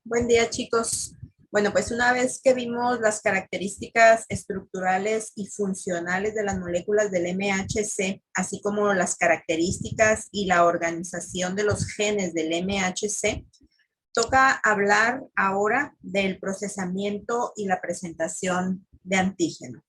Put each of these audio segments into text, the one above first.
Buen día, chicos. Bueno, pues una vez que vimos las características estructurales y funcionales de las moléculas del MHC, así como las características y la organización de los genes del MHC, toca hablar ahora del procesamiento y la presentación de antígeno.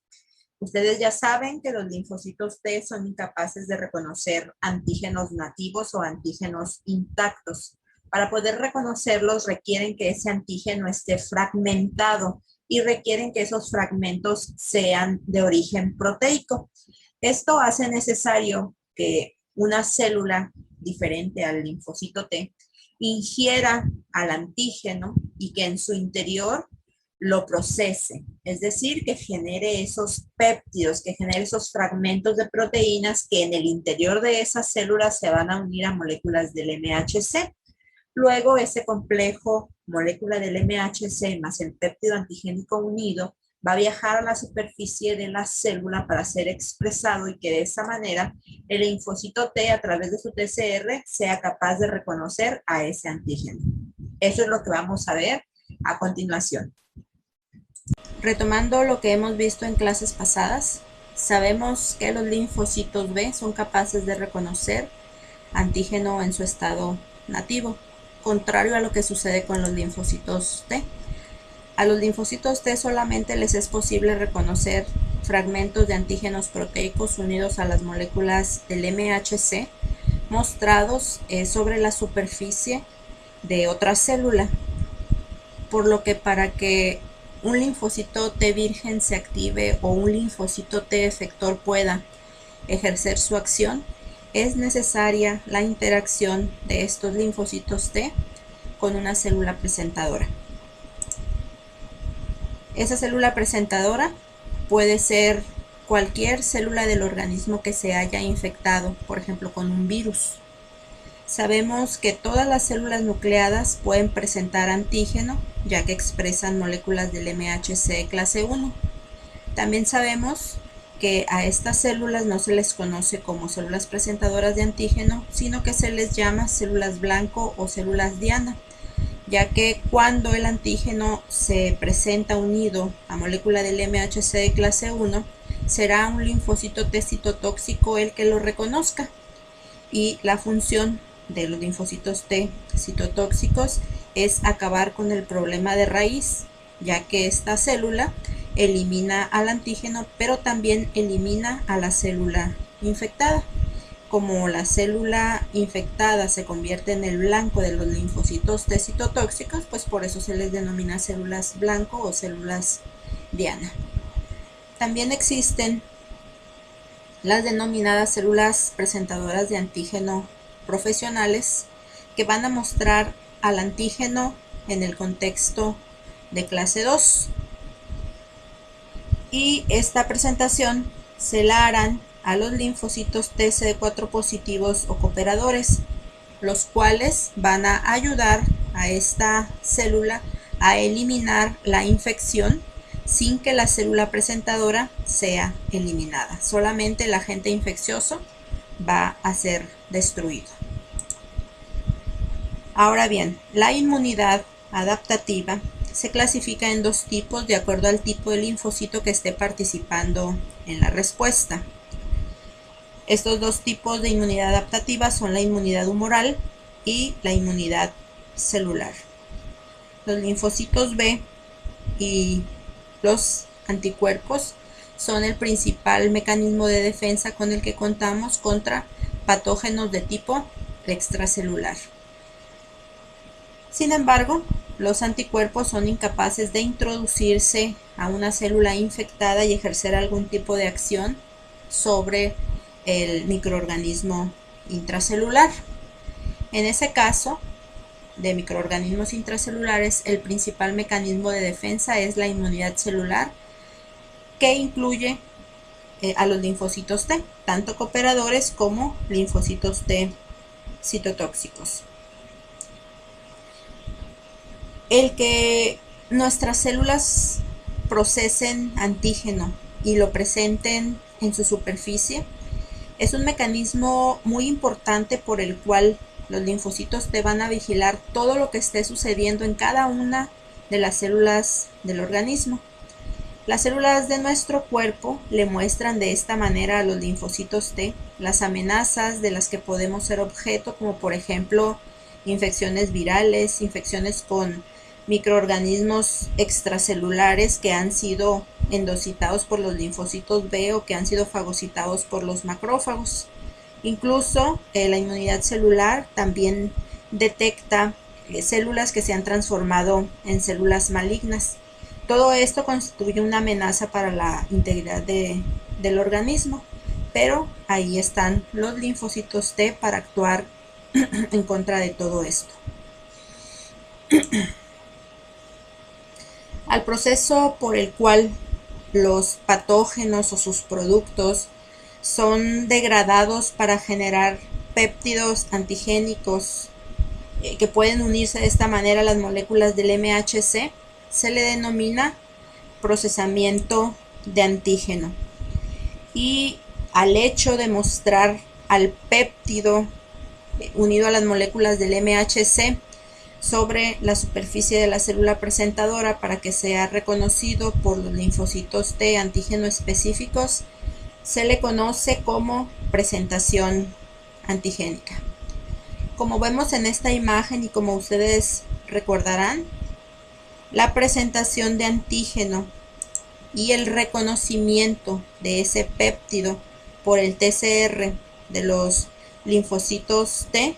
Ustedes ya saben que los linfocitos T son incapaces de reconocer antígenos nativos o antígenos intactos. Para poder reconocerlos requieren que ese antígeno esté fragmentado y requieren que esos fragmentos sean de origen proteico. Esto hace necesario que una célula diferente al linfocito T ingiera al antígeno y que en su interior lo procese, es decir, que genere esos péptidos, que genere esos fragmentos de proteínas que en el interior de esas células se van a unir a moléculas del MHC. Luego, ese complejo molécula del MHC más el péptido antigénico unido va a viajar a la superficie de la célula para ser expresado y que de esa manera el linfocito T a través de su TCR sea capaz de reconocer a ese antígeno. Eso es lo que vamos a ver a continuación. Retomando lo que hemos visto en clases pasadas, sabemos que los linfocitos B son capaces de reconocer antígeno en su estado nativo, contrario a lo que sucede con los linfocitos T. A los linfocitos T solamente les es posible reconocer fragmentos de antígenos proteicos unidos a las moléculas del MHC mostrados sobre la superficie de otra célula, por lo que para que un linfocito T virgen se active o un linfocito T efector pueda ejercer su acción, es necesaria la interacción de estos linfocitos T con una célula presentadora. Esa célula presentadora puede ser cualquier célula del organismo que se haya infectado, por ejemplo, con un virus. Sabemos que todas las células nucleadas pueden presentar antígeno, ya que expresan moléculas del MHC clase 1. También sabemos que a estas células no se les conoce como células presentadoras de antígeno, sino que se les llama células blanco o células diana, ya que cuando el antígeno se presenta unido a molécula del MHC de clase 1, será un linfocito T citotóxico el que lo reconozca. Y la función de los linfocitos T citotóxicos es acabar con el problema de raíz, ya que esta célula elimina al antígeno, pero también elimina a la célula infectada. Como la célula infectada se convierte en el blanco de los linfocitos T citotóxicos, pues por eso se les denomina células blanco o células diana. También existen las denominadas células presentadoras de antígeno profesionales, que van a mostrar al antígeno en el contexto de clase 2. Y esta presentación se la harán a los linfocitos TCD4 positivos o cooperadores, los cuales van a ayudar a esta célula a eliminar la infección sin que la célula presentadora sea eliminada. Solamente el agente infeccioso va a ser destruido. Ahora bien, la inmunidad adaptativa se clasifica en dos tipos de acuerdo al tipo de linfocito que esté participando en la respuesta. Estos dos tipos de inmunidad adaptativa son la inmunidad humoral y la inmunidad celular. Los linfocitos B y los anticuerpos son el principal mecanismo de defensa con el que contamos contra patógenos de tipo extracelular. Sin embargo, los anticuerpos son incapaces de introducirse a una célula infectada y ejercer algún tipo de acción sobre el microorganismo intracelular. En ese caso de microorganismos intracelulares, el principal mecanismo de defensa es la inmunidad celular, que incluye a los linfocitos T, tanto cooperadores como linfocitos T citotóxicos. El que nuestras células procesen antígeno y lo presenten en su superficie es un mecanismo muy importante por el cual Los linfocitos T van a vigilar todo lo que esté sucediendo en cada una de las células del organismo. Las células de nuestro cuerpo le muestran de esta manera a los linfocitos T las amenazas de las que podemos ser objeto, como por ejemplo infecciones virales, infecciones con microorganismos extracelulares que han sido endocitados por los linfocitos B o que han sido fagocitados por los macrófagos. Incluso la inmunidad celular también detecta células que se han transformado en células malignas. Todo esto constituye una amenaza para la integridad del organismo, pero ahí están los linfocitos T para actuar en contra de todo esto. Al proceso por el cual los patógenos o sus productos son degradados para generar péptidos antigénicos que pueden unirse de esta manera a las moléculas del MHC, se le denomina procesamiento de antígeno. Y al hecho de mostrar al péptido unido a las moléculas del MHC sobre la superficie de la célula presentadora para que sea reconocido por los linfocitos T antígeno específicos, se le conoce como presentación antigénica. Como vemos en esta imagen y como ustedes recordarán, la presentación de antígeno y el reconocimiento de ese péptido por el TCR de los linfocitos T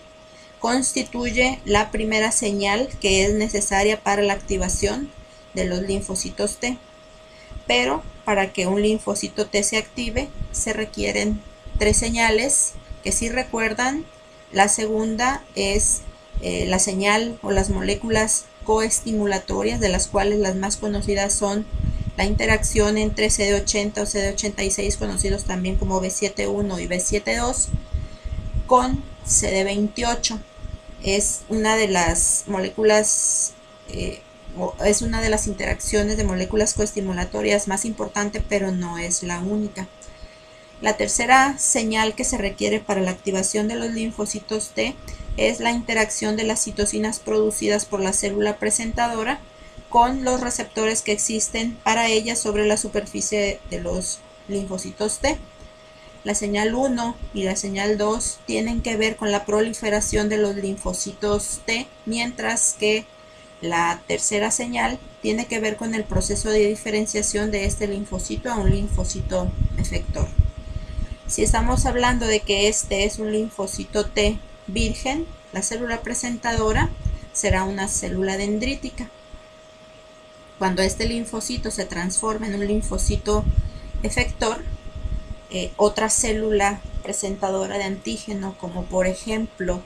constituye la primera señal que es necesaria para la activación de los linfocitos T. Pero para que un linfocito T se active se requieren 3 señales que, si recuerdan, la segunda es la señal o las moléculas coestimulatorias, de las cuales las más conocidas son la interacción entre CD80 o CD86, conocidos también como B7-1 y B7-2, con CD28. Es una de las moléculas, es una de las interacciones de moléculas coestimulatorias más importante, pero no es la única. La tercera señal que se requiere para la activación de los linfocitos T es la interacción de las citocinas producidas por la célula presentadora con los receptores que existen para ella sobre la superficie de los linfocitos T. La señal 1 y la señal 2 tienen que ver con la proliferación de los linfocitos T, mientras que la tercera señal tiene que ver con el proceso de diferenciación de este linfocito a un linfocito efector. Si estamos hablando de que este es un linfocito T virgen, la célula presentadora será una célula dendrítica. Cuando este linfocito se transforma en un linfocito efector, otra célula presentadora de antígeno, como por ejemplo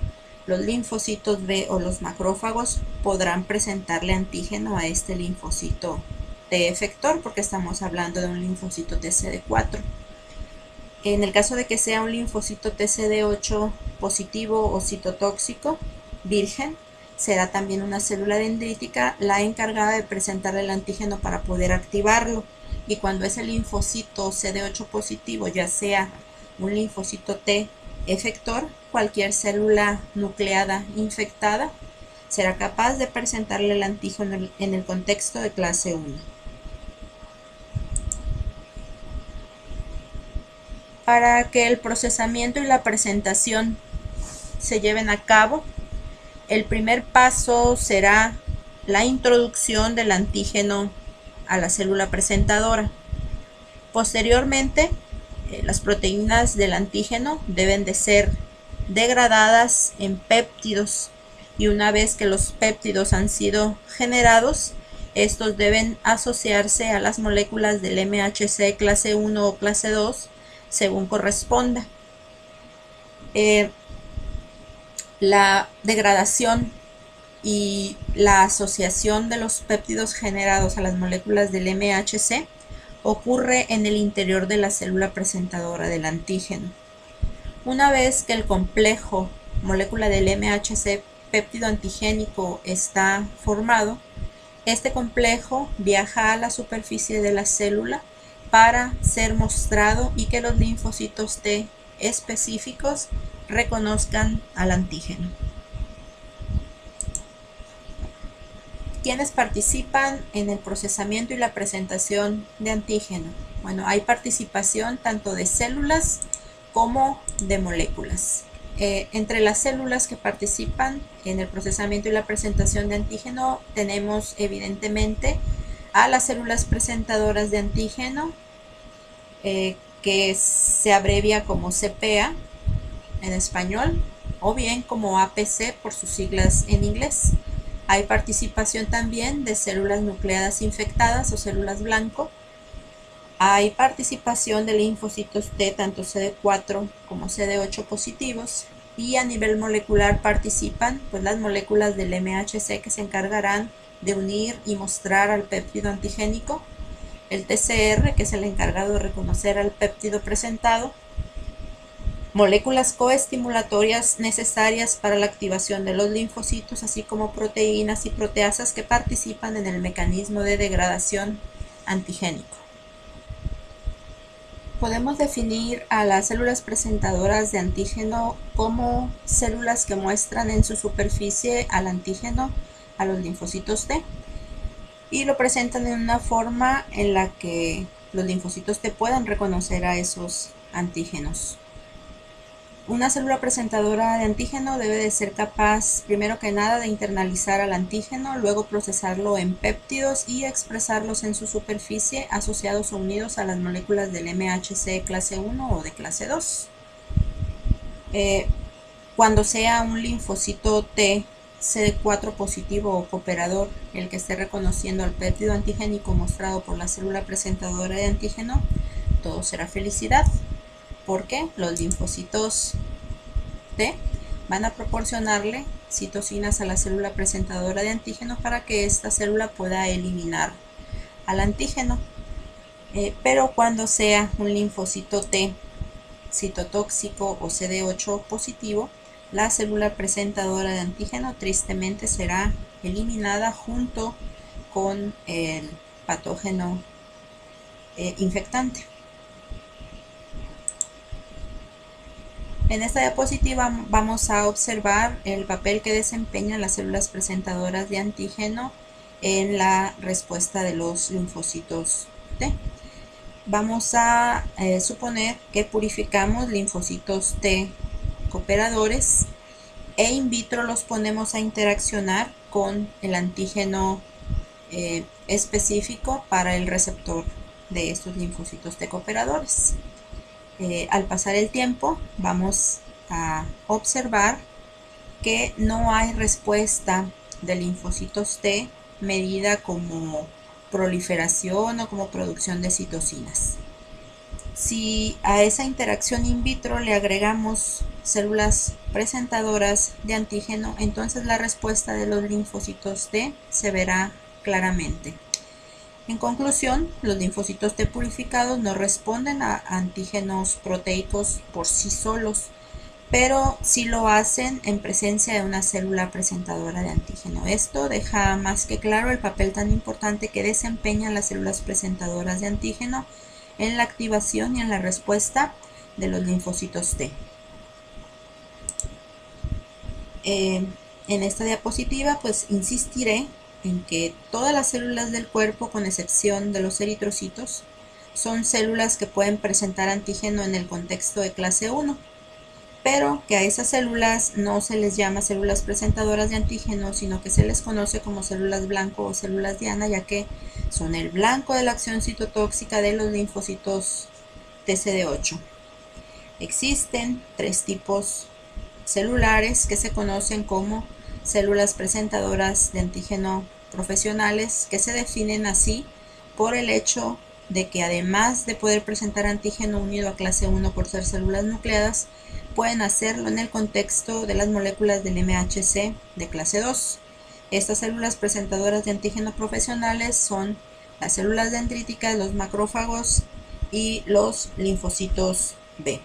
los linfocitos B o los macrófagos, podrán presentarle antígeno a este linfocito T efector, porque estamos hablando de un linfocito TCD4. En el caso de que sea un linfocito TCD8 positivo o citotóxico virgen, será también una célula dendrítica la encargada de presentarle el antígeno para poder activarlo. Y cuando ese linfocito CD8 positivo ya sea un linfocito T efector, cualquier célula nucleada infectada será capaz de presentarle el antígeno en el contexto de clase 1. Para que el procesamiento y la presentación se lleven a cabo, el primer paso será la introducción del antígeno a la célula presentadora. Posteriormente, las proteínas del antígeno deben de ser degradadas en péptidos, y una vez que los péptidos han sido generados, estos deben asociarse a las moléculas del MHC clase 1 o clase 2 según corresponda. La degradación y la asociación de los péptidos generados a las moléculas del MHC ocurre en el interior de la célula presentadora del antígeno. Una vez que el complejo molécula del MHC péptido antigénico está formado, este complejo viaja a la superficie de la célula para ser mostrado y que los linfocitos T específicos reconozcan al antígeno. ¿quiénes participan en el procesamiento y la presentación de antígeno? Bueno, hay participación tanto de células como de moléculas. Entre las células que participan en el procesamiento y la presentación de antígeno tenemos evidentemente a las células presentadoras de antígeno, que se abrevia como CPA en español o bien como APC por sus siglas en inglés. Hay participación también de células nucleadas infectadas o células blanco. Hay participación de linfocitos T, tanto CD4 como CD8 positivos, y a nivel molecular participan pues las moléculas del MHC que se encargarán de unir y mostrar al péptido antigénico, el TCR, que es el encargado de reconocer al péptido presentado, moléculas coestimulatorias necesarias para la activación de los linfocitos, así como proteínas y proteasas que participan en el mecanismo de degradación antigénico. Podemos definir a las células presentadoras de antígeno como células que muestran en su superficie al antígeno, a los linfocitos T, y lo presentan en una forma en la que los linfocitos T puedan reconocer a esos antígenos. Una célula presentadora de antígeno debe de ser capaz, primero que nada, de internalizar al antígeno, luego procesarlo en péptidos y expresarlos en su superficie asociados o unidos a las moléculas del MHC de clase 1 o de clase 2. Cuando sea un linfocito T CD4 positivo o cooperador el que esté reconociendo al péptido antigénico mostrado por la célula presentadora de antígeno, todo será felicidad, porque los linfocitos T van a proporcionarle citocinas a la célula presentadora de antígeno para que esta célula pueda eliminar al antígeno. Pero cuando sea un linfocito T citotóxico o CD8 positivo, la célula presentadora de antígeno tristemente será eliminada junto con el patógeno infectante. En esta diapositiva vamos a observar el papel que desempeñan las células presentadoras de antígeno en la respuesta de los linfocitos T. Vamos a suponer que purificamos linfocitos T cooperadores e in vitro los ponemos a interaccionar con el antígeno específico para el receptor de estos linfocitos T cooperadores. Al pasar el tiempo vamos a observar que no hay respuesta de linfocitos T medida como proliferación o como producción de citocinas. Si a esa interacción in vitro le agregamos células presentadoras de antígeno, entonces la respuesta de los linfocitos T se verá claramente. En conclusión, los linfocitos T purificados no responden a antígenos proteicos por sí solos, pero sí lo hacen en presencia de una célula presentadora de antígeno. Esto deja más que claro el papel tan importante que desempeñan las células presentadoras de antígeno en la activación y en la respuesta de los linfocitos T. En esta diapositiva pues insistiré en que todas las células del cuerpo, con excepción de los eritrocitos, son células que pueden presentar antígeno en el contexto de clase 1, pero que a esas células no se les llama células presentadoras de antígeno, sino que se les conoce como células blanco o células diana, ya que son el blanco de la acción citotóxica de los linfocitos TCD8. Existen tres tipos celulares que se conocen como células presentadoras de antígeno profesionales, que se definen así por el hecho de que además de poder presentar antígeno unido a clase 1 por ser células nucleadas, pueden hacerlo en el contexto de las moléculas del MHC de clase 2. Estas células presentadoras de antígeno profesionales son las células dendríticas, los macrófagos y los linfocitos B.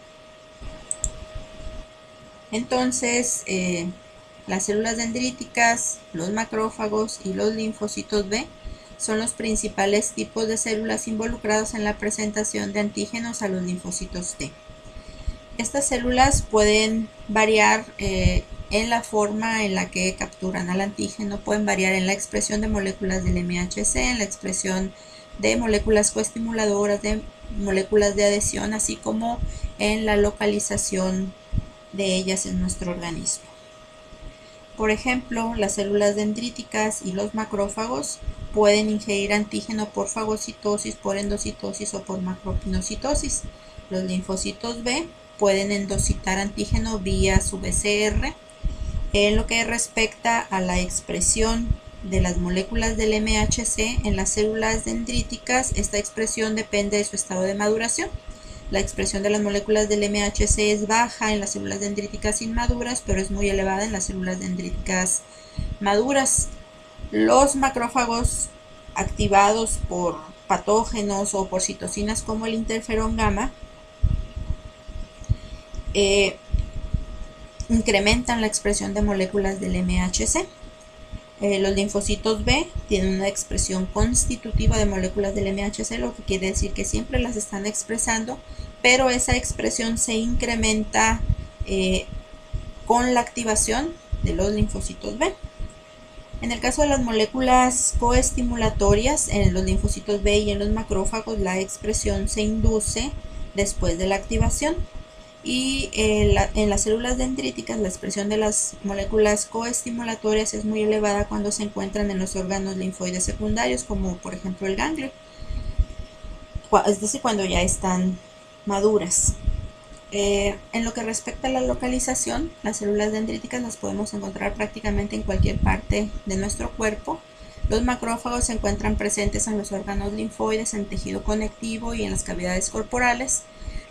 Entonces, las células dendríticas, los macrófagos y los linfocitos B son los principales tipos de células involucrados en la presentación de antígenos a los linfocitos T. Estas células pueden variar en la forma en la que capturan al antígeno, pueden variar en la expresión de moléculas del MHC, en la expresión de moléculas coestimuladoras, de moléculas de adhesión, así como en la localización de ellas en nuestro organismo. Por ejemplo, las células dendríticas y los macrófagos pueden ingerir antígeno por fagocitosis, por endocitosis o por macropinocitosis. Los linfocitos B pueden endocitar antígeno vía su BCR. En lo que respecta a la expresión de las moléculas del MHC en las células dendríticas, esta expresión depende de su estado de maduración. La expresión de las moléculas del MHC es baja en las células dendríticas inmaduras, pero es muy elevada en las células dendríticas maduras. Los macrófagos activados por patógenos o por citocinas como el interferón gamma incrementan la expresión de moléculas del MHC. Los linfocitos B tienen una expresión constitutiva de moléculas del MHC, lo que quiere decir que siempre las están expresando, pero esa expresión se incrementa con la activación de los linfocitos B. En el caso de las moléculas coestimulatorias, en los linfocitos B y en los macrófagos, la expresión se induce después de la activación. Y en las células dendríticas la expresión de las moléculas coestimulatorias es muy elevada cuando se encuentran en los órganos linfoides secundarios, como por ejemplo el ganglio, es decir, cuando ya están maduras. En lo que respecta a la localización, las células dendríticas las podemos encontrar prácticamente en cualquier parte de nuestro cuerpo. Los macrófagos se encuentran presentes en los órganos linfoides, en tejido conectivo y en las cavidades corporales.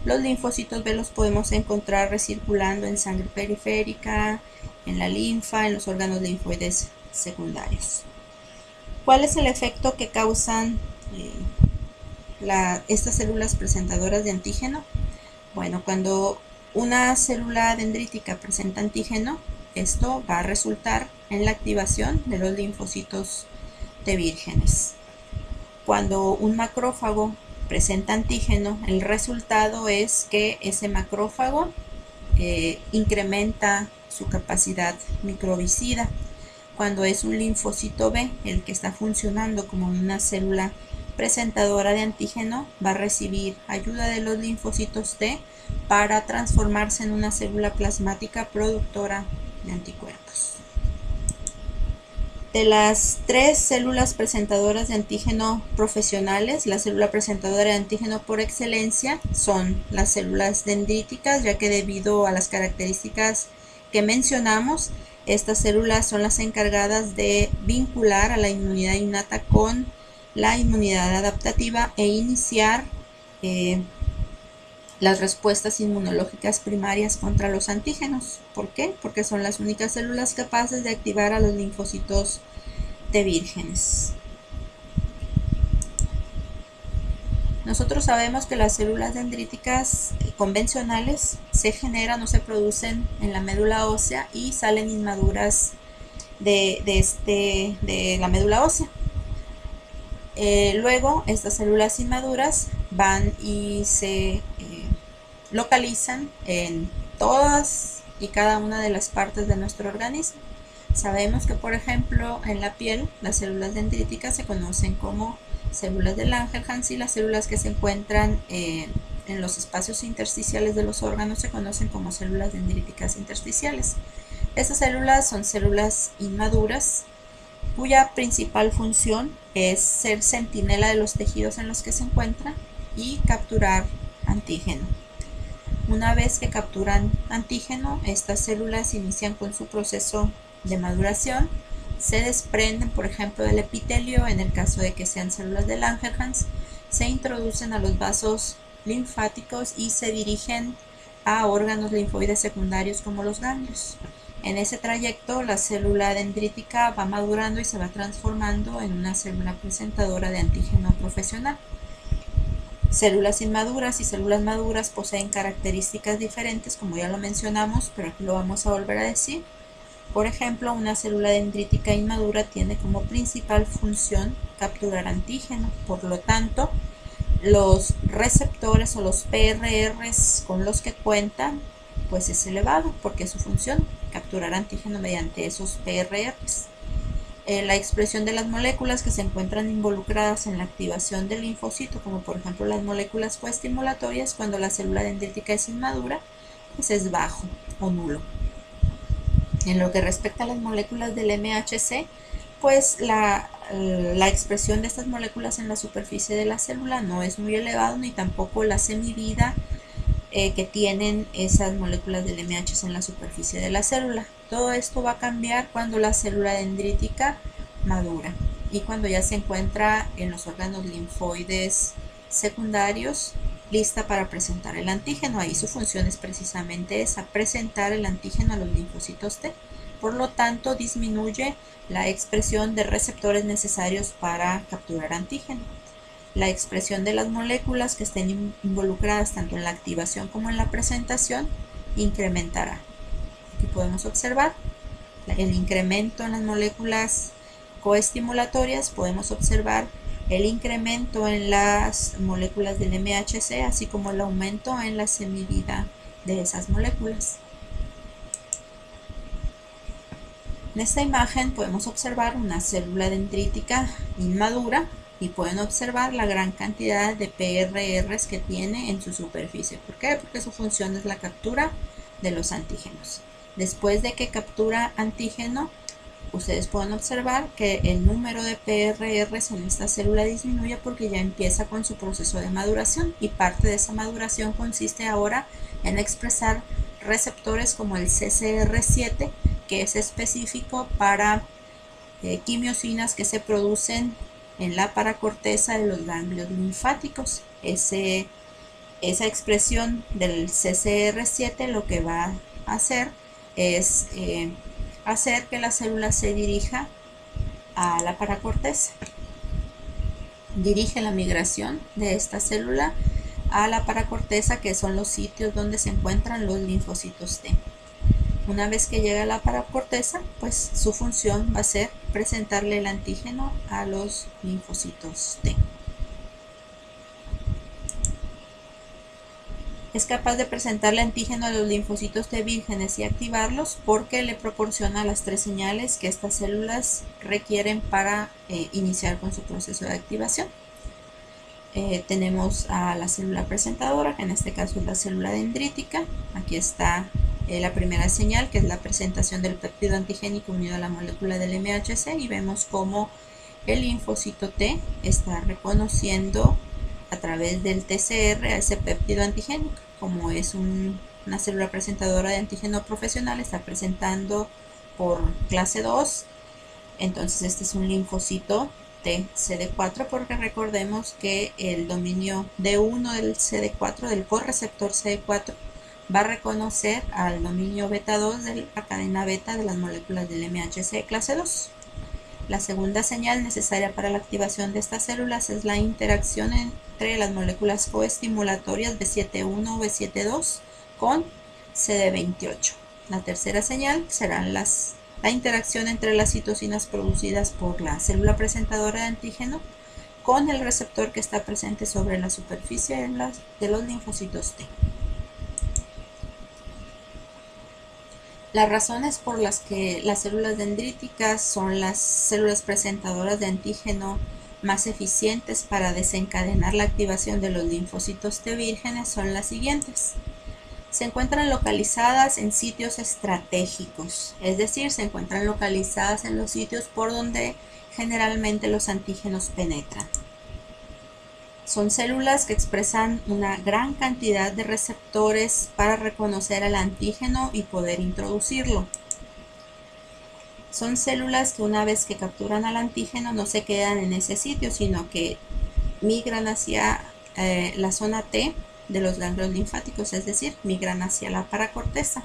Los linfocitos B los podemos encontrar recirculando en sangre periférica, en la linfa, en los órganos linfoides secundarios. ¿Cuál es el efecto que causan estas células presentadoras de antígeno? Bueno, cuando una célula dendrítica presenta antígeno, esto va a resultar en la activación de los linfocitos T vírgenes. Cuando un macrófago presenta antígeno, el resultado es que ese macrófago incrementa su capacidad microbicida. Cuando es un linfocito B el que está funcionando como una célula presentadora de antígeno, va a recibir ayuda de los linfocitos T para transformarse en una célula plasmática productora de anticuerpos. De las tres células presentadoras de antígeno profesionales, la célula presentadora de antígeno por excelencia son las células dendríticas, ya que debido a las características que mencionamos, estas células son las encargadas de vincular a la inmunidad innata con la inmunidad adaptativa e iniciar las respuestas inmunológicas primarias contra los antígenos. ¿Por qué? Porque son las únicas células capaces de activar a los linfocitos T vírgenes. Nosotros sabemos que las células dendríticas convencionales se generan o se producen en la médula ósea y salen inmaduras de la médula ósea. Luego estas células inmaduras van y se localizan en todas y cada una de las partes de nuestro organismo. Sabemos que, por ejemplo, en la piel las células dendríticas se conocen como células de Langerhans, y las células que se encuentran en los espacios intersticiales de los órganos se conocen como células dendríticas intersticiales. Estas células son células inmaduras cuya principal función es ser centinela de los tejidos en los que se encuentran y capturar antígeno. Una vez que capturan antígeno, estas células inician con su proceso de maduración, se desprenden, por ejemplo, del epitelio, en el caso de que sean células de Langerhans, se introducen a los vasos linfáticos y se dirigen a órganos linfoides secundarios como los ganglios. En ese trayecto, la célula dendrítica va madurando y se va transformando en una célula presentadora de antígeno profesional. Células inmaduras y células maduras poseen características diferentes, como ya lo mencionamos, pero aquí lo vamos a volver a decir. Por ejemplo, una célula dendrítica inmadura tiene como principal función capturar antígeno. Por lo tanto, los receptores o los PRRs con los que cuentan pues es elevado, porque su función capturar antígeno mediante esos PRRs. La expresión de las moléculas que se encuentran involucradas en la activación del linfocito, como por ejemplo las moléculas coestimulatorias, cuando la célula dendrítica es inmadura, pues es bajo o nulo. En lo que respecta a las moléculas del MHC, pues la expresión de estas moléculas en la superficie de la célula no es muy elevado, ni tampoco la semivida que tienen esas moléculas del MHC en la superficie de la célula. Todo esto va a cambiar cuando la célula dendrítica madura y cuando ya se encuentra en los órganos linfoides secundarios lista para presentar el antígeno. Ahí su función es precisamente esa, presentar el antígeno a los linfocitos T. Por lo tanto, disminuye la expresión de receptores necesarios para capturar antígeno. La expresión de las moléculas que estén involucradas tanto en la activación como en la presentación incrementará. Aquí podemos observar el incremento en las moléculas coestimulatorias, podemos observar el incremento en las moléculas del MHC, así como el aumento en la semivida de esas moléculas. En esta imagen podemos observar una célula dendrítica inmadura y pueden observar la gran cantidad de PRRs que tiene en su superficie. ¿Por qué? Porque su función es la captura de los antígenos. Después de que captura antígeno, ustedes pueden observar que el número de PRRs en esta célula disminuye porque ya empieza con su proceso de maduración, y parte de esa maduración consiste ahora en expresar receptores como el CCR7, que es específico para quimiosinas que se producen en la paracorteza de los ganglios linfáticos. Esa expresión del CCR7 lo que va a hacer es hacer que la célula se dirija a la paracorteza. Dirige la migración de esta célula a la paracorteza, que son los sitios donde se encuentran los linfocitos T. Una vez que llega a la paracorteza, pues su función va a ser presentarle el antígeno a los linfocitos T. Es capaz de presentarle antígeno a los linfocitos T vírgenes y activarlos porque le proporciona las 3 señales que estas células requieren para iniciar con su proceso de activación. Tenemos a la célula presentadora, que en este caso es la célula dendrítica. Aquí está la primera señal, que es la presentación del péptido antigénico unido a la molécula del MHC, y vemos cómo el linfocito T está reconociendo a través del TCR a ese péptido antigénico. Como es una célula presentadora de antígeno profesional, está presentando por clase 2, entonces este es un linfocito T CD4, porque recordemos que el dominio D1 del CD4, del correceptor CD4, va a reconocer al dominio beta 2 de la cadena beta de las moléculas del MHC clase 2. La segunda señal necesaria para la activación de estas células es la interacción entre las moléculas coestimulatorias B7-1 o B7-2 con CD28. La tercera señal será la interacción entre las citocinas producidas por la célula presentadora de antígeno con el receptor que está presente sobre la superficie de los linfocitos T. Las razones por las que las células dendríticas son las células presentadoras de antígeno más eficientes para desencadenar la activación de los linfocitos T vírgenes son las siguientes. Se encuentran localizadas en sitios estratégicos, es decir, se encuentran localizadas en los sitios por donde generalmente los antígenos penetran. Son células que expresan una gran cantidad de receptores para reconocer al antígeno y poder introducirlo. Son células que una vez que capturan al antígeno no se quedan en ese sitio, sino que migran hacia la zona T de los ganglios linfáticos, es decir, migran hacia la paracorteza.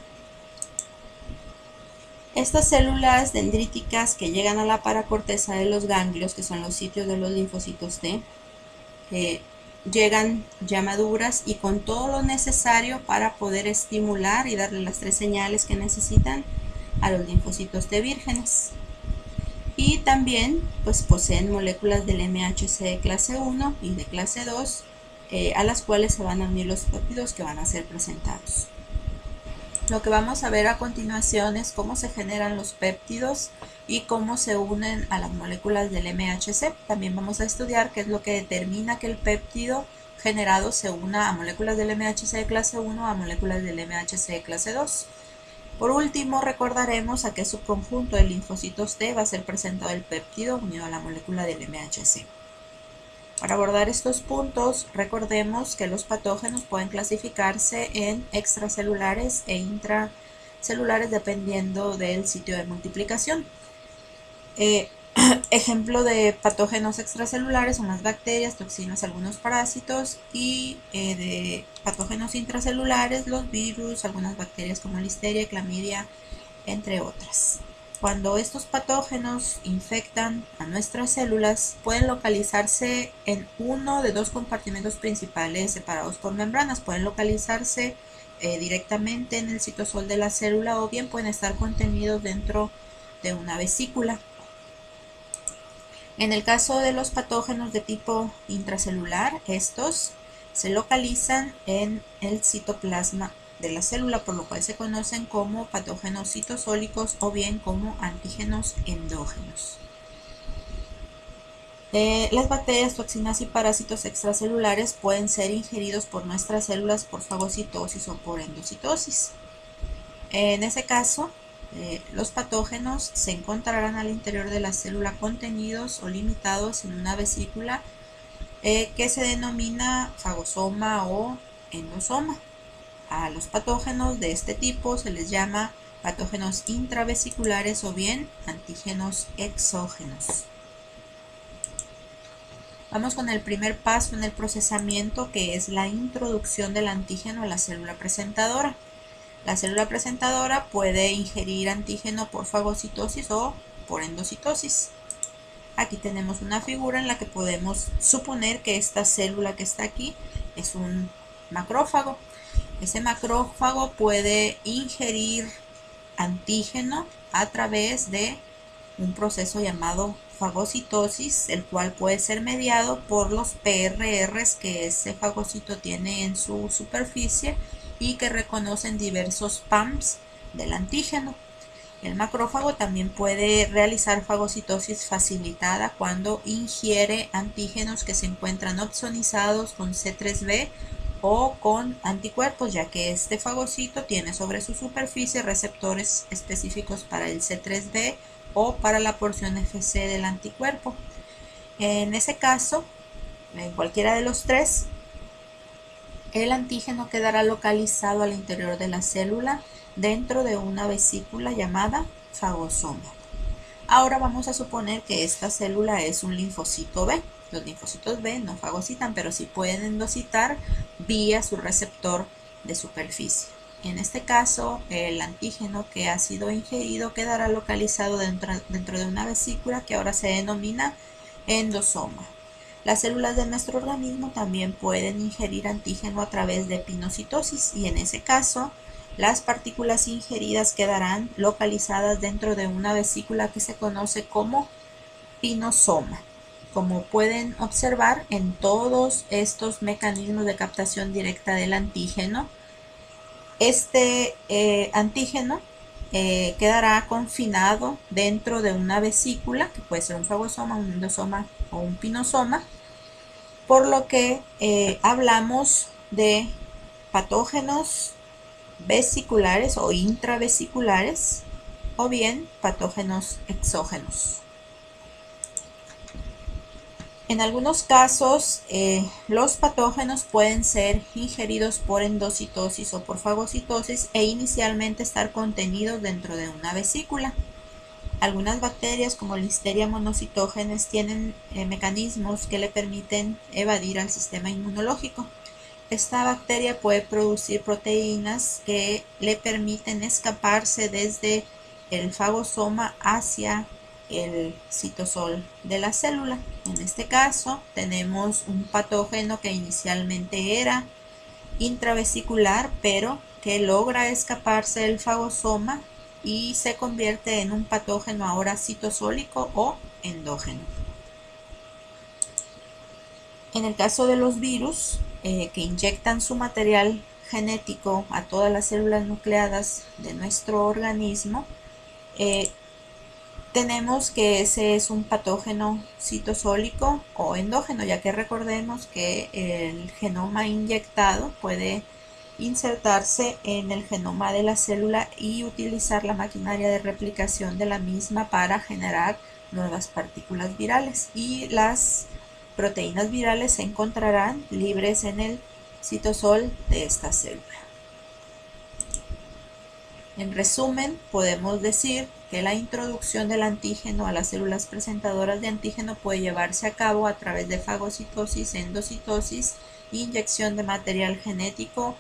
Estas células dendríticas que llegan a la paracorteza de los ganglios, que son los sitios de los linfocitos T, llegan ya maduras y con todo lo necesario para poder estimular y darle las 3 señales que necesitan a los linfocitos T vírgenes. Y también pues poseen moléculas del MHC de clase 1 y de clase 2 a las cuales se van a unir los péptidos que van a ser presentados. Lo que vamos a ver a continuación es cómo se generan los péptidos y cómo se unen a las moléculas del MHC. También vamos a estudiar qué es lo que determina que el péptido generado se una a moléculas del MHC de clase 1 a moléculas del MHC de clase 2. Por último, recordaremos a qué subconjunto de linfocitos T va a ser presentado el péptido unido a la molécula del MHC. Para abordar estos puntos, recordemos que los patógenos pueden clasificarse en extracelulares e intracelulares dependiendo del sitio de multiplicación. Ejemplo de patógenos extracelulares son las bacterias, toxinas, algunos parásitos, y de patógenos intracelulares, los virus, algunas bacterias como listeria, clamidia, entre otras. Cuando estos patógenos infectan a nuestras células, pueden localizarse en uno de dos compartimentos principales separados por membranas. Pueden localizarse directamente en el citosol de la célula o bien pueden estar contenidos dentro de una vesícula. En el caso de los patógenos de tipo intracelular, estos se localizan en el citoplasma de la célula, por lo cual se conocen como patógenos citosólicos o bien como antígenos endógenos. Las bacterias, toxinas y parásitos extracelulares pueden ser ingeridos por nuestras células por fagocitosis o por endocitosis. En ese caso, los patógenos se encontrarán al interior de la célula contenidos o limitados en una vesícula que se denomina fagosoma o endosoma. A los patógenos de este tipo se les llama patógenos intravesiculares o bien antígenos exógenos. Vamos con el primer paso en el procesamiento, que es la introducción del antígeno a la célula presentadora. La célula presentadora puede ingerir antígeno por fagocitosis o por endocitosis. Aquí tenemos una figura en la que podemos suponer que esta célula que está aquí es un macrófago. Ese macrófago puede ingerir antígeno a través de un proceso llamado fagocitosis, el cual puede ser mediado por los PRRs que ese fagocito tiene en su superficie y que reconocen diversos PAMs del antígeno. El macrófago también puede realizar fagocitosis facilitada cuando ingiere antígenos que se encuentran opsonizados con C3b o con anticuerpos, ya que este fagocito tiene sobre su superficie receptores específicos para el C3b o para la porción Fc del anticuerpo. En ese caso, en cualquiera de los tres, el antígeno quedará localizado al interior de la célula dentro de una vesícula llamada fagosoma. Ahora vamos a suponer que esta célula es un linfocito B. Los linfocitos B no fagocitan, pero sí pueden endocitar vía su receptor de superficie. En este caso, el antígeno que ha sido ingerido quedará localizado dentro de una vesícula que ahora se denomina endosoma. Las células de nuestro organismo también pueden ingerir antígeno a través de pinocitosis y en ese caso las partículas ingeridas quedarán localizadas dentro de una vesícula que se conoce como pinosoma. Como pueden observar en todos estos mecanismos de captación directa del antígeno, este antígeno quedará confinado dentro de una vesícula, que puede ser un fagosoma, un endosoma o un pinosoma, por lo que hablamos de patógenos vesiculares o intravesiculares o bien patógenos exógenos. En algunos casos, los patógenos pueden ser ingeridos por endocitosis o por fagocitosis e inicialmente estar contenidos dentro de una vesícula. Algunas bacterias como Listeria monocytogenes tienen mecanismos que le permiten evadir al sistema inmunológico. Esta bacteria puede producir proteínas que le permiten escaparse desde el fagosoma hacia el citosol de la célula. En este caso tenemos un patógeno que inicialmente era intravesicular, pero que logra escaparse del fagosoma y se convierte en un patógeno ahora citosólico o endógeno. En el caso de los virus que inyectan su material genético a todas las células nucleadas de nuestro organismo, tenemos que ese es un patógeno citosólico o endógeno, ya que recordemos que el genoma inyectado puede insertarse en el genoma de la célula y utilizar la maquinaria de replicación de la misma para generar nuevas partículas virales, y las proteínas virales se encontrarán libres en el citosol de esta célula. En resumen, podemos decir que la introducción del antígeno a las células presentadoras de antígeno puede llevarse a cabo a través de fagocitosis, endocitosis, inyección de material genético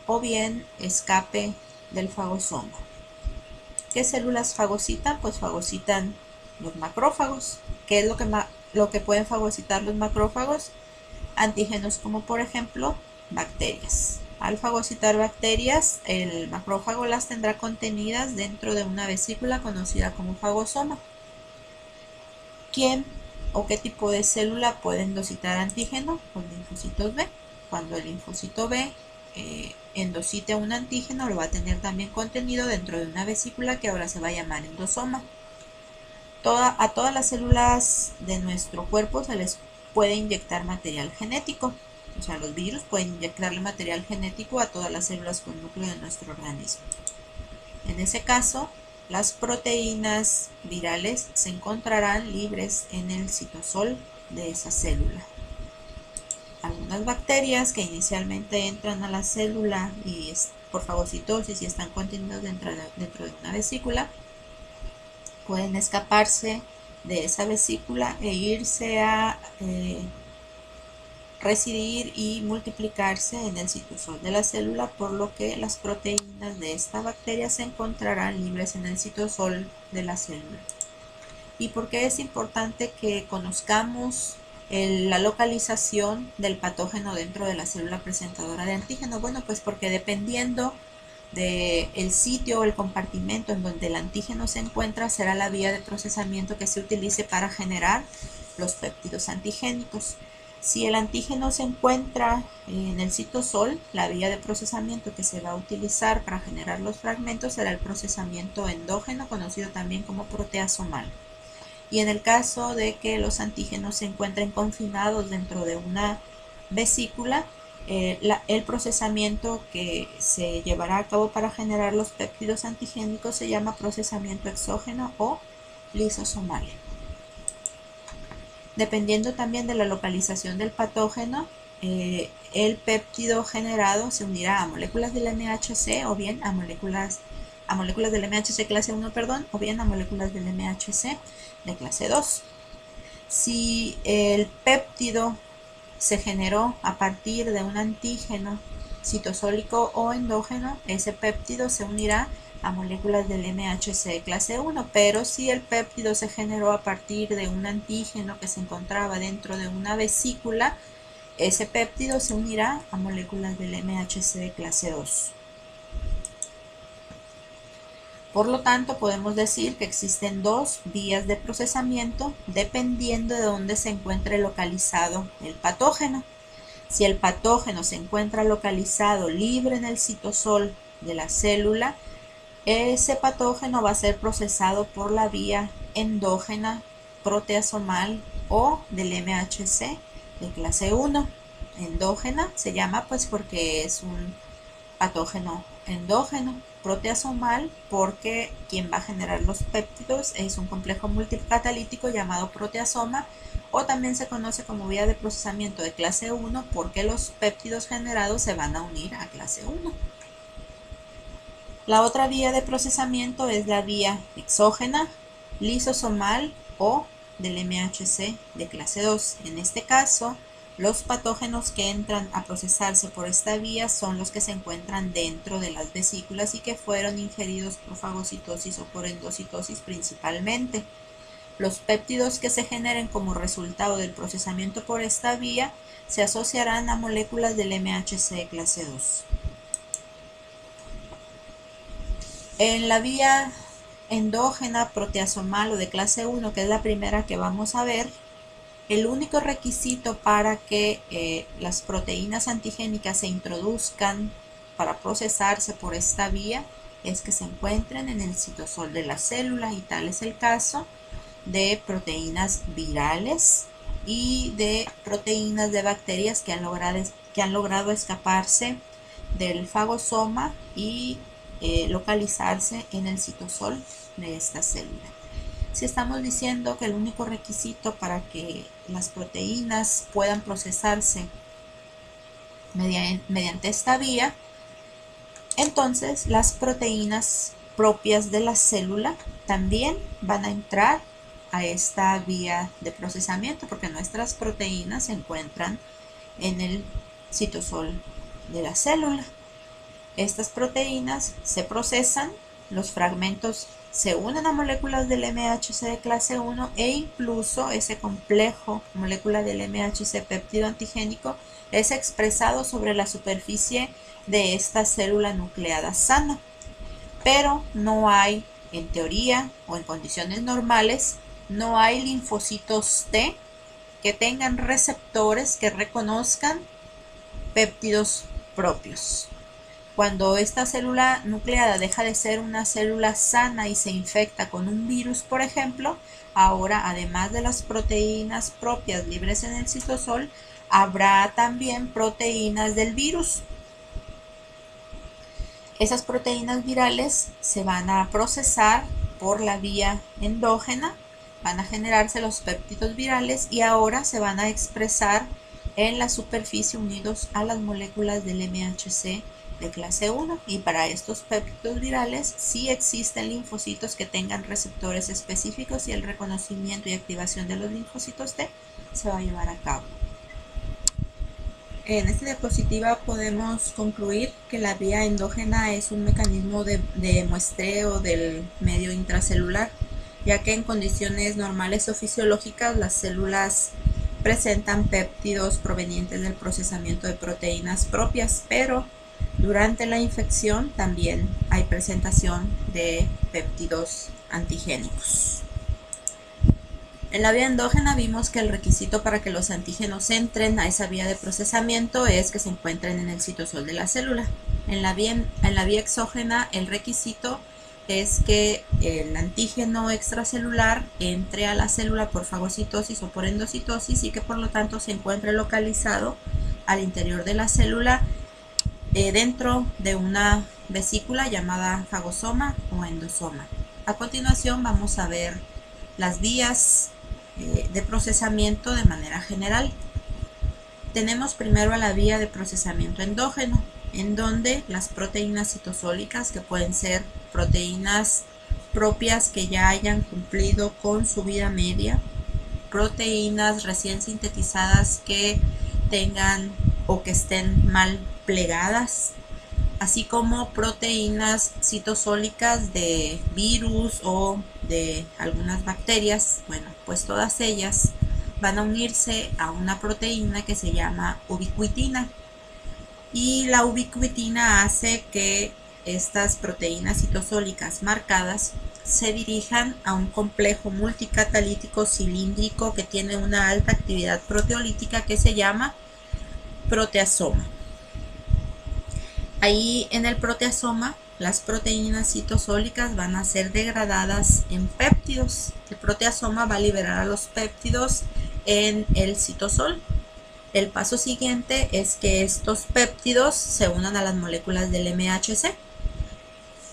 o bien escape del fagosoma. ¿Qué células fagocitan? Pues fagocitan los macrófagos. ¿Qué es lo que pueden fagocitar los macrófagos? Antígenos como por ejemplo bacterias. Al fagocitar bacterias, el macrófago las tendrá contenidas dentro de una vesícula conocida como fagosoma. ¿Quién o qué tipo de célula puede endocitar antígeno? Los linfocitos B. Cuando el linfocito B endocite un antígeno, lo va a tener también contenido dentro de una vesícula que ahora se va a llamar endosoma. A todas las células de nuestro cuerpo se les puede inyectar material genético. O sea, los virus pueden inyectarle material genético a todas las células con núcleo de nuestro organismo. En ese caso, las proteínas virales se encontrarán libres en el citosol de esa célula. Algunas bacterias que inicialmente entran a la célula y por fagocitosis y están contenidas dentro de una vesícula, pueden escaparse de esa vesícula e irse a residir y multiplicarse en el citosol de la célula, por lo que las proteínas de esta bacteria se encontrarán libres en el citosol de la célula. ¿Y por qué es importante que conozcamos la localización del patógeno dentro de la célula presentadora de antígeno? Bueno, pues porque dependiendo del sitio o el compartimento en donde el antígeno se encuentra, será la vía de procesamiento que se utilice para generar los péptidos antigénicos. Si el antígeno se encuentra en el citosol, la vía de procesamiento que se va a utilizar para generar los fragmentos será el procesamiento endógeno, conocido también como proteasomal. Y en el caso de que los antígenos se encuentren confinados dentro de una vesícula, el procesamiento que se llevará a cabo para generar los péptidos antigénicos se llama procesamiento exógeno o lisosomal. Dependiendo también de la localización del patógeno, el péptido generado se unirá a moléculas del MHC o bien a moléculas del MHC clase 1, o bien a moléculas del MHC de clase 2. Si el péptido se generó a partir de un antígeno citosólico o endógeno, ese péptido se unirá a moléculas del MHC clase 1, pero si el péptido se generó a partir de un antígeno que se encontraba dentro de una vesícula, ese péptido se unirá a moléculas del MHC clase 2. Por lo tanto, podemos decir que existen dos vías de procesamiento dependiendo de dónde se encuentre localizado el patógeno. Si el patógeno se encuentra localizado libre en el citosol de la célula, ese patógeno va a ser procesado por la vía endógena, proteasomal o del MHC de clase 1. Endógena se llama pues porque es un patógeno endógeno. Proteasomal porque quien va a generar los péptidos es un complejo multicatalítico llamado proteasoma, o también se conoce como vía de procesamiento de clase 1 porque los péptidos generados se van a unir a clase 1. La otra vía de procesamiento es la vía exógena, lisosomal o del MHC de clase 2. En este caso, los patógenos que entran a procesarse por esta vía son los que se encuentran dentro de las vesículas y que fueron ingeridos por fagocitosis o por endocitosis principalmente. Los péptidos que se generen como resultado del procesamiento por esta vía se asociarán a moléculas del MHC de clase 2. En la vía endógena proteasomal o de clase 1, que es la primera que vamos a ver, el único requisito para que las proteínas antigénicas se introduzcan para procesarse por esta vía es que se encuentren en el citosol de la célula, y tal es el caso de proteínas virales y de proteínas de bacterias que han logrado escaparse del fagosoma y localizarse en el citosol de esta célula. Si estamos diciendo que el único requisito para que las proteínas puedan procesarse mediante esta vía, entonces las proteínas propias de la célula también van a entrar a esta vía de procesamiento, porque nuestras proteínas se encuentran en el citosol de la célula. Estas proteínas se procesan, los fragmentos se unen a moléculas del MHC de clase 1 e incluso ese complejo molécula del MHC péptido antigénico es expresado sobre la superficie de esta célula nucleada sana. Pero no hay, en teoría o en condiciones normales, no hay linfocitos T que tengan receptores que reconozcan péptidos propios. Cuando esta célula nucleada deja de ser una célula sana y se infecta con un virus, por ejemplo, ahora además de las proteínas propias libres en el citosol, habrá también proteínas del virus. Esas proteínas virales se van a procesar por la vía endógena, van a generarse los péptidos virales y ahora se van a expresar en la superficie unidos a las moléculas del MHC de clase 1, y para estos péptidos virales sí existen linfocitos que tengan receptores específicos y el reconocimiento y activación de los linfocitos T se va a llevar a cabo. En esta diapositiva podemos concluir que la vía endógena es un mecanismo de muestreo del medio intracelular, ya que en condiciones normales o fisiológicas las células presentan péptidos provenientes del procesamiento de proteínas propias, pero durante la infección también hay presentación de péptidos antigénicos. En la vía endógena vimos que el requisito para que los antígenos entren a esa vía de procesamiento es que se encuentren en el citosol de la célula. En la vía exógena el requisito es que el antígeno extracelular entre a la célula por fagocitosis o por endocitosis y que por lo tanto se encuentre localizado al interior de la célula dentro de una vesícula llamada fagosoma o endosoma. A continuación vamos a ver las vías de procesamiento de manera general. Tenemos primero a la vía de procesamiento endógeno, en donde las proteínas citosólicas, que pueden ser proteínas propias que ya hayan cumplido con su vida media, proteínas recién sintetizadas que tengan o que estén mal plegadas, así como proteínas citosólicas de virus o de algunas bacterias, bueno, pues todas ellas van a unirse a una proteína que se llama ubiquitina, y la ubiquitina hace que estas proteínas citosólicas marcadas se dirijan a un complejo multicatalítico cilíndrico que tiene una alta actividad proteolítica que se llama proteasoma. Ahí en el proteasoma las proteínas citosólicas van a ser degradadas en péptidos. El proteasoma va a liberar a los péptidos en el citosol. El paso siguiente es que estos péptidos se unan a las moléculas del MHC.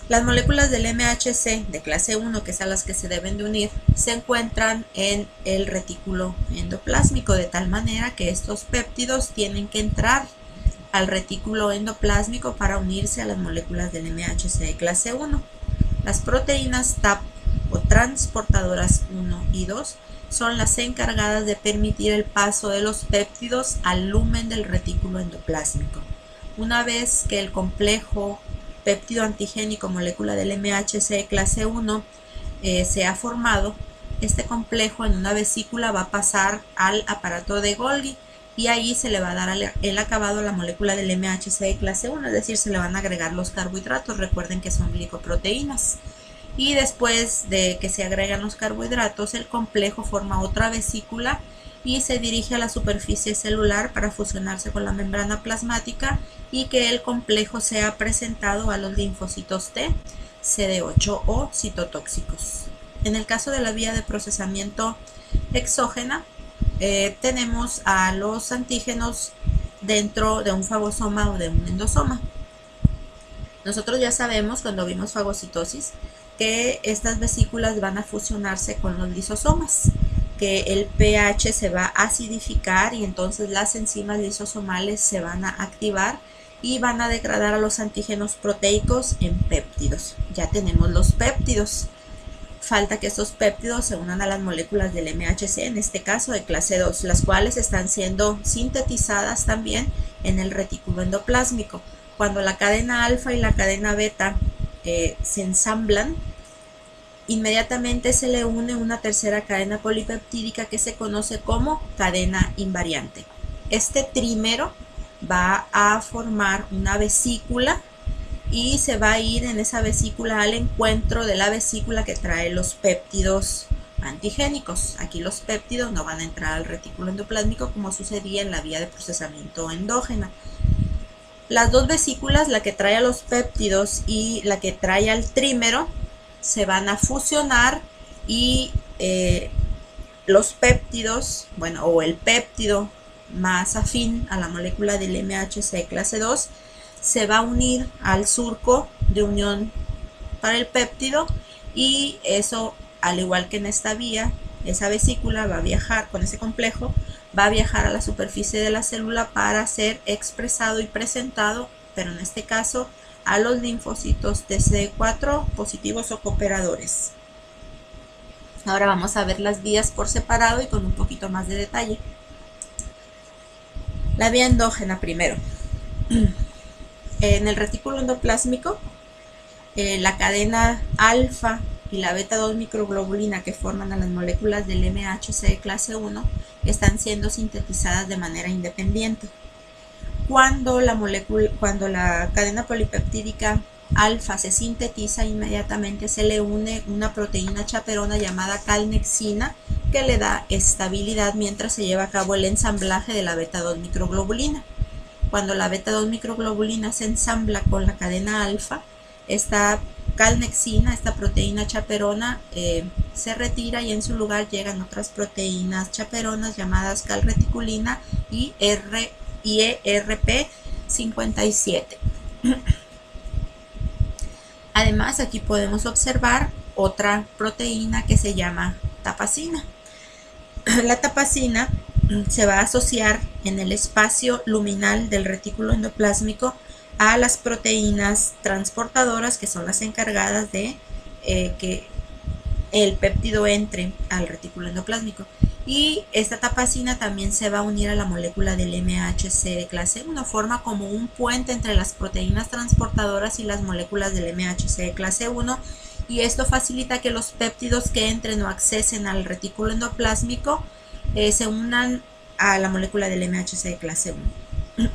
Las moléculas del MHC de clase 1, que es a las que se deben de unir, se encuentran en el retículo endoplásmico, de tal manera que estos péptidos tienen que entrar al retículo endoplásmico para unirse a las moléculas del MHC de clase 1. Las proteínas TAP o transportadoras 1 y 2 son las encargadas de permitir el paso de los péptidos al lumen del retículo endoplásmico. Una vez que el complejo péptido antigénico molécula del MHC de clase 1 se ha formado, este complejo en una vesícula va a pasar al aparato de Golgi, y ahí se le va a dar el acabado a la molécula del MHC de clase 1, es decir, se le van a agregar los carbohidratos. Recuerden que son glicoproteínas. Y después de que se agregan los carbohidratos, el complejo forma otra vesícula y se dirige a la superficie celular para fusionarse con la membrana plasmática y que el complejo sea presentado a los linfocitos T, CD8 o citotóxicos. En el caso de la vía de procesamiento exógena, tenemos a los antígenos dentro de un fagosoma o de un endosoma. Nosotros ya sabemos cuando vimos fagocitosis que estas vesículas van a fusionarse con los lisosomas, que el pH se va a acidificar y entonces las enzimas lisosomales se van a activar y van a degradar a los antígenos proteicos en péptidos. Ya tenemos los péptidos. Falta que estos péptidos se unan a las moléculas del MHC, en este caso de clase 2, las cuales están siendo sintetizadas también en el retículo endoplásmico. Cuando la cadena alfa y la cadena beta se ensamblan, inmediatamente se le une una tercera cadena polipeptídica que se conoce como cadena invariante. Este trímero va a formar una vesícula y se va a ir en esa vesícula al encuentro de la vesícula que trae los péptidos antigénicos. Aquí los péptidos no van a entrar al retículo endoplásmico como sucedía en la vía de procesamiento endógena. Las dos vesículas, la que trae a los péptidos y la que trae al trímero, se van a fusionar y los péptidos, o el péptido más afín a la molécula del MHC clase 2 se va a unir al surco de unión para el péptido y eso, al igual que en esta vía, esa vesícula va a viajar con ese complejo, va a viajar a la superficie de la célula para ser expresado y presentado, pero en este caso a los linfocitos de CD4 positivos o cooperadores. Ahora vamos a ver las vías por separado y con un poquito más de detalle. La vía endógena primero. En el retículo endoplásmico, la cadena alfa y la beta 2 microglobulina que forman a las moléculas del MHC clase 1 están siendo sintetizadas de manera independiente. Cuando la cadena polipeptídica alfa se sintetiza, inmediatamente se le une una proteína chaperona llamada calnexina que le da estabilidad mientras se lleva a cabo el ensamblaje de la beta 2 microglobulina. Cuando la beta 2 microglobulina se ensambla con la cadena alfa, esta calnexina, esta proteína chaperona, se retira y en su lugar llegan otras proteínas chaperonas llamadas calreticulina y ERP57. Además, aquí podemos observar otra proteína que se llama tapacina. La tapacina se va a asociar en el espacio luminal del retículo endoplásmico a las proteínas transportadoras, que son las encargadas de que el péptido entre al retículo endoplásmico. Y esta tapacina también se va a unir a la molécula del MHC de clase 1, forma como un puente entre las proteínas transportadoras y las moléculas del MHC de clase 1, y esto facilita que los péptidos que entren o accesen al retículo endoplásmico se unan a la molécula del MHC de clase 1.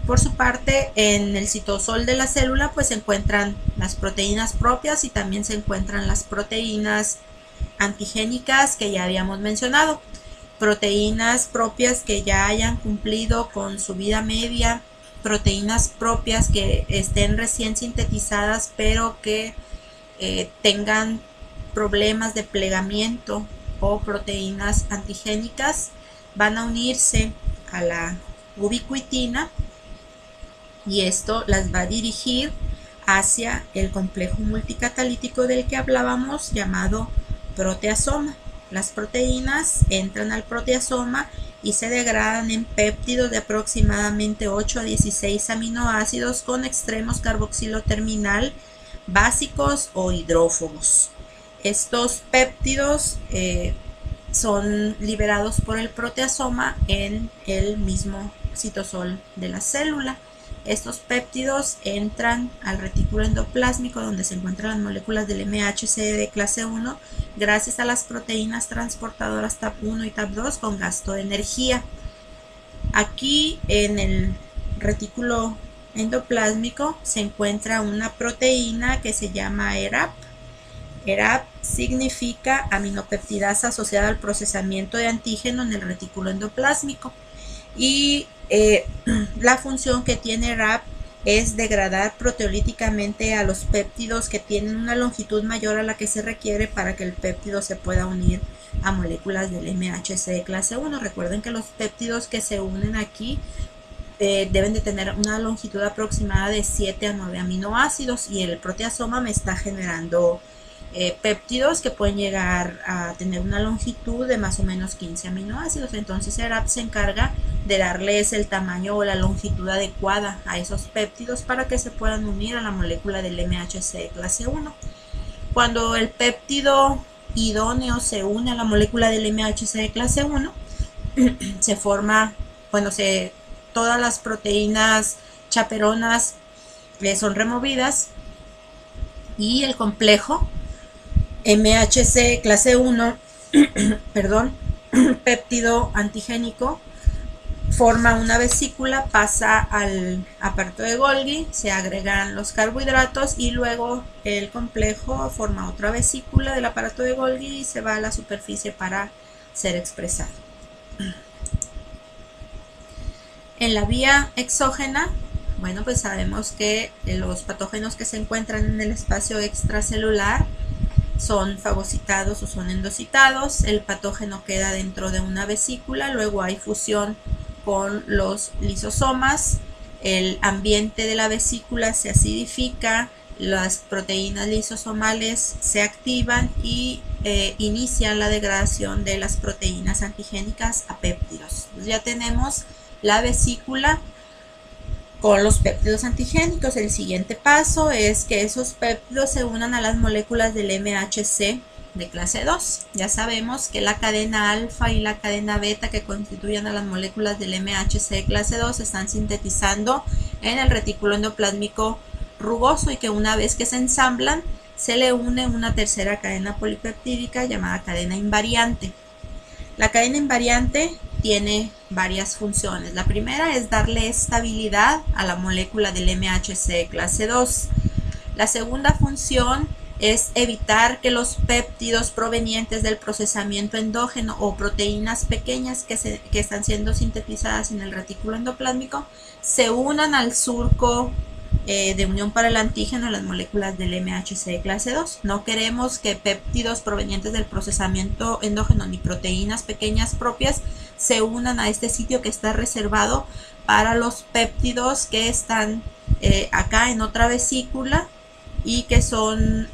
Por su parte, en el citosol de la célula pues se encuentran las proteínas propias y también se encuentran las proteínas antigénicas que ya habíamos mencionado. Proteínas propias que ya hayan cumplido con su vida media, proteínas propias que estén recién sintetizadas pero que tengan problemas de plegamiento, o proteínas antigénicas van a unirse a la ubiquitina y esto las va a dirigir hacia el complejo multicatalítico del que hablábamos llamado proteasoma. Las proteínas entran al proteasoma y se degradan en péptidos de aproximadamente 8 a 16 aminoácidos con extremos carboxilo terminal básicos o hidrófobos. Estos péptidos son liberados por el proteasoma en el mismo citosol de la célula. Estos péptidos entran al retículo endoplásmico donde se encuentran las moléculas del MHC de clase 1 gracias a las proteínas transportadoras TAP1 y TAP2 con gasto de energía. Aquí en el retículo endoplásmico se encuentra una proteína que se llama ERAP. ERAP significa aminopeptidasa asociada al procesamiento de antígeno en el retículo endoplásmico. Y la función que tiene RAP es degradar proteolíticamente a los péptidos que tienen una longitud mayor a la que se requiere para que el péptido se pueda unir a moléculas del MHC de clase 1. Recuerden que los péptidos que se unen aquí deben de tener una longitud aproximada de 7 a 9 aminoácidos, y el proteasoma me está generando péptidos que pueden llegar a tener una longitud de más o menos 15 aminoácidos. Entonces el RAP se encarga de darles el tamaño o la longitud adecuada a esos péptidos para que se puedan unir a la molécula del MHC de clase 1. Cuando el péptido idóneo se une a la molécula del MHC de clase 1, se forma, todas las proteínas chaperonas son removidas y el complejo MHC clase 1, péptido antigénico, forma una vesícula, pasa al aparato de Golgi, se agregan los carbohidratos y luego el complejo forma otra vesícula del aparato de Golgi y se va a la superficie para ser expresado. En la vía exógena, pues sabemos que los patógenos que se encuentran en el espacio extracelular son fagocitados o son endocitados. El patógeno queda dentro de una vesícula, luego hay fusión con los lisosomas, el ambiente de la vesícula se acidifica, las proteínas lisosomales se activan y inician la degradación de las proteínas antigénicas a péptidos. Pues ya tenemos la vesícula con los péptidos antigénicos. El siguiente paso es que esos péptidos se unan a las moléculas del MHC de clase 2. Ya sabemos que la cadena alfa y la cadena beta que constituyen a las moléculas del MHC de clase 2 se están sintetizando en el retículo endoplásmico rugoso y que una vez que se ensamblan se le une una tercera cadena polipeptídica llamada cadena invariante. La cadena invariante tiene varias funciones. La primera es darle estabilidad a la molécula del MHC de clase 2. La segunda función es evitar que los péptidos provenientes del procesamiento endógeno o proteínas pequeñas que están siendo sintetizadas en el retículo endoplásmico se unan al surco de unión para el antígeno en las moléculas del MHC de clase 2. No queremos que péptidos provenientes del procesamiento endógeno ni proteínas pequeñas propias se unan a este sitio que está reservado para los péptidos que están acá en otra vesícula y que son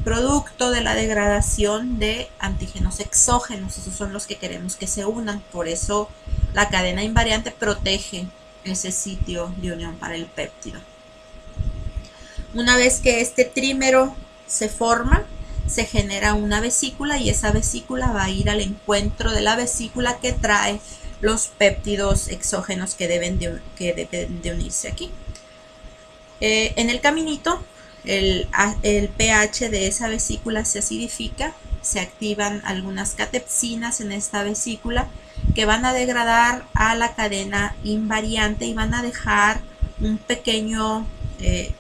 producto de la degradación de antígenos exógenos. Esos son los que queremos que se unan. Por eso la cadena invariante protege ese sitio de unión para el péptido. Una vez que este trímero se forma, se genera una vesícula y esa vesícula va a ir al encuentro de la vesícula que trae los péptidos exógenos que deben de unirse aquí. En el caminito, el pH de esa vesícula se acidifica, se activan algunas catepsinas en esta vesícula que van a degradar a la cadena invariante y van a dejar un pequeño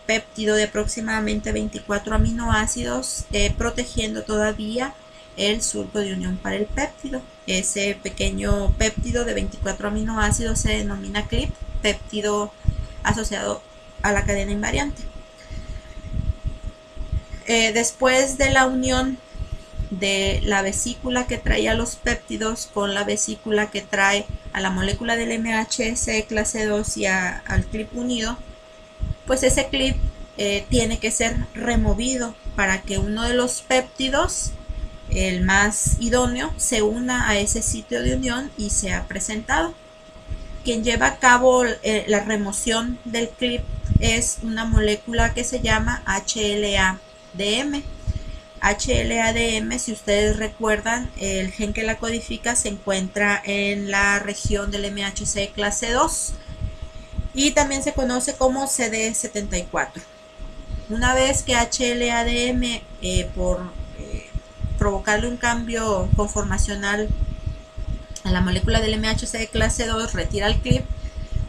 péptido de aproximadamente 24 aminoácidos protegiendo todavía el surco de unión para el péptido. Ese pequeño péptido de 24 aminoácidos se denomina CLIP, péptido asociado a la cadena invariante. Después de la unión de la vesícula que traía los péptidos con la vesícula que trae a la molécula del MHC clase 2 y al CLIP unido, pues ese CLIP tiene que ser removido para que uno de los péptidos, el más idóneo, se una a ese sitio de unión y sea presentado. Quien lleva a cabo la remoción del CLIP es una molécula que se llama HLA-DM. HLA-DM, si ustedes recuerdan, el gen que la codifica se encuentra en la región del MHC clase 2 y también se conoce como CD74. Una vez que HLA-DM, por provocarle un cambio conformacional a la molécula del MHC de clase 2, retira el CLIP,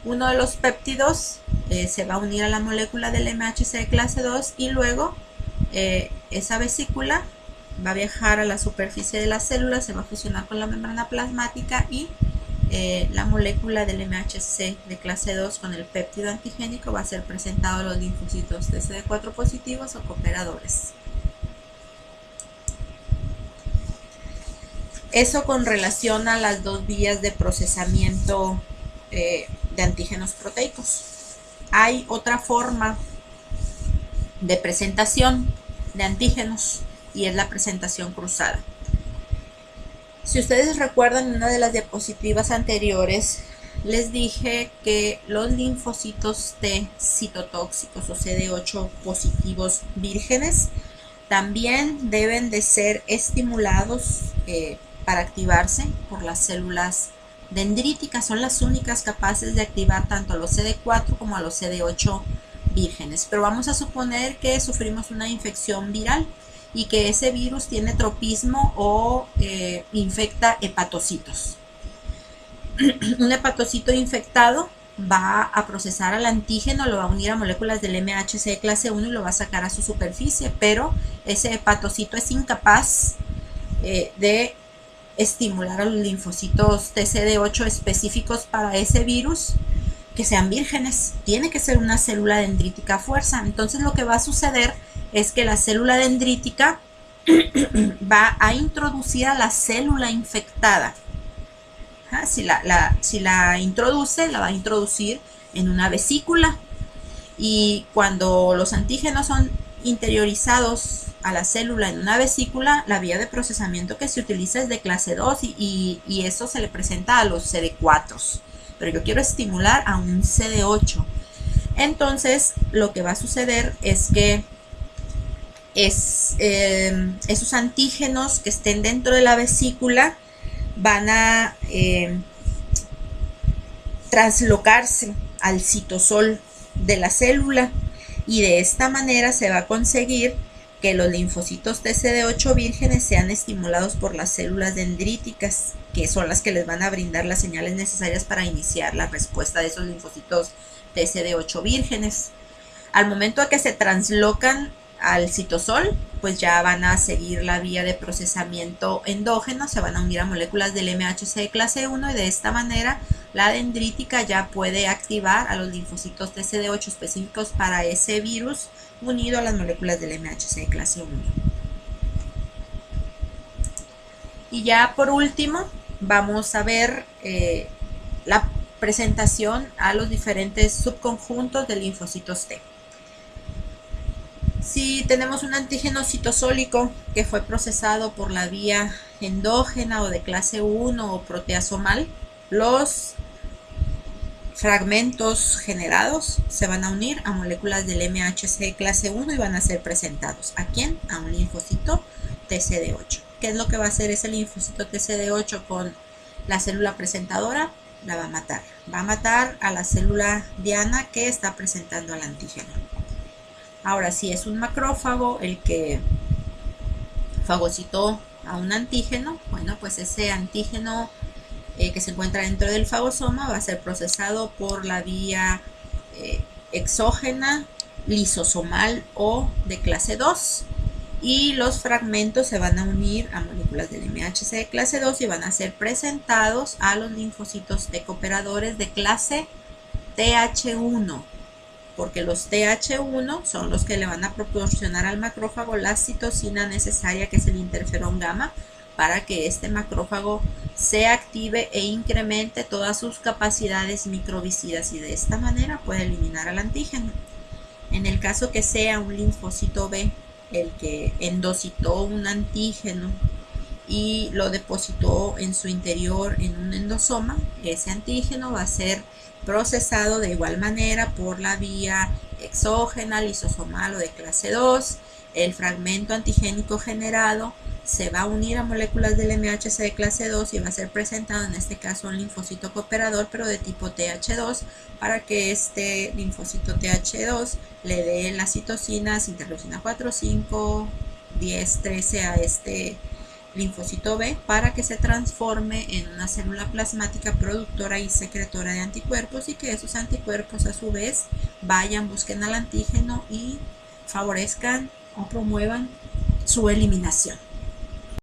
uno de los péptidos se va a unir a la molécula del MHC de clase 2 y luego esa vesícula va a viajar a la superficie de la célula, se va a fusionar con la membrana plasmática y la molécula del MHC de clase 2 con el péptido antigénico va a ser presentado a los linfocitos de CD4 positivos o cooperadores. Eso con relación a las dos vías de procesamiento de antígenos proteicos. Hay otra forma de presentación de antígenos y es la presentación cruzada. Si ustedes recuerdan, en una de las diapositivas anteriores les dije que los linfocitos T citotóxicos o CD8 positivos vírgenes también deben de ser estimulados para activarse por las células dendríticas. Son las únicas capaces de activar tanto a los CD4 como a los CD8 vírgenes. Pero vamos a suponer que sufrimos una infección viral y que ese virus tiene tropismo o infecta hepatocitos. Un hepatocito infectado va a procesar al antígeno, lo va a unir a moléculas del MHC de clase 1 y lo va a sacar a su superficie, pero ese hepatocito es incapaz de estimular a los linfocitos TCD8 específicos para ese virus que sean vírgenes. Tiene que ser una célula dendrítica a fuerza. Entonces lo que va a suceder es que la célula dendrítica va a introducir a la célula infectada. Si la introduce, la va a introducir en una vesícula, y cuando los antígenos son interiorizados a la célula en una vesícula, la vía de procesamiento que se utiliza es de clase 2 y eso se le presenta a los CD4, pero yo quiero estimular a un CD8. Entonces lo que va a suceder es que esos antígenos que estén dentro de la vesícula van a translocarse al citosol de la célula, y de esta manera se va a conseguir que los linfocitos TCD8 vírgenes sean estimulados por las células dendríticas, que son las que les van a brindar las señales necesarias para iniciar la respuesta de esos linfocitos TCD8 vírgenes. Al momento de que se translocan al citosol, pues ya van a seguir la vía de procesamiento endógeno, se van a unir a moléculas del MHC de clase 1 y de esta manera la dendrítica ya puede activar a los linfocitos TCD8 específicos para ese virus unido a las moléculas del MHC de clase 1. Y ya por último vamos a ver la presentación a los diferentes subconjuntos de linfocitos T. Si tenemos un antígeno citosólico que fue procesado por la vía endógena o de clase 1 o proteasomal, los fragmentos generados se van a unir a moléculas del MHC de clase 1 y van a ser presentados. ¿A quién? A un linfocito TCD8. ¿Qué es lo que va a hacer ese linfocito TCD8 con la célula presentadora? La va a matar. Va a matar a la célula diana que está presentando al antígeno. Ahora, si es un macrófago el que fagocitó a un antígeno, bueno, pues ese antígeno que se encuentra dentro del fagosoma va a ser procesado por la vía exógena, lisosomal o de clase 2, y los fragmentos se van a unir a moléculas del MHC de clase 2 y van a ser presentados a los linfocitos T cooperadores de clase TH1, porque los TH1 son los que le van a proporcionar al macrófago la citosina necesaria, que es el interferón gamma, para que este macrófago se active e incremente todas sus capacidades microbicidas y de esta manera puede eliminar al antígeno. En el caso que sea un linfocito B el que endocitó un antígeno y lo depositó en su interior en un endosoma, ese antígeno va a ser procesado de igual manera por la vía exógena, lisosomal o de clase 2. El fragmento antigénico generado se va a unir a moléculas del MHC de clase 2 y va a ser presentado en este caso un linfocito cooperador, pero de tipo TH2, para que este linfocito TH2 le dé las citocinas interleucina 4, 5, 10, 13 a este linfocito B para que se transforme en una célula plasmática productora y secretora de anticuerpos, y que esos anticuerpos a su vez vayan, busquen al antígeno y favorezcan o promuevan su eliminación.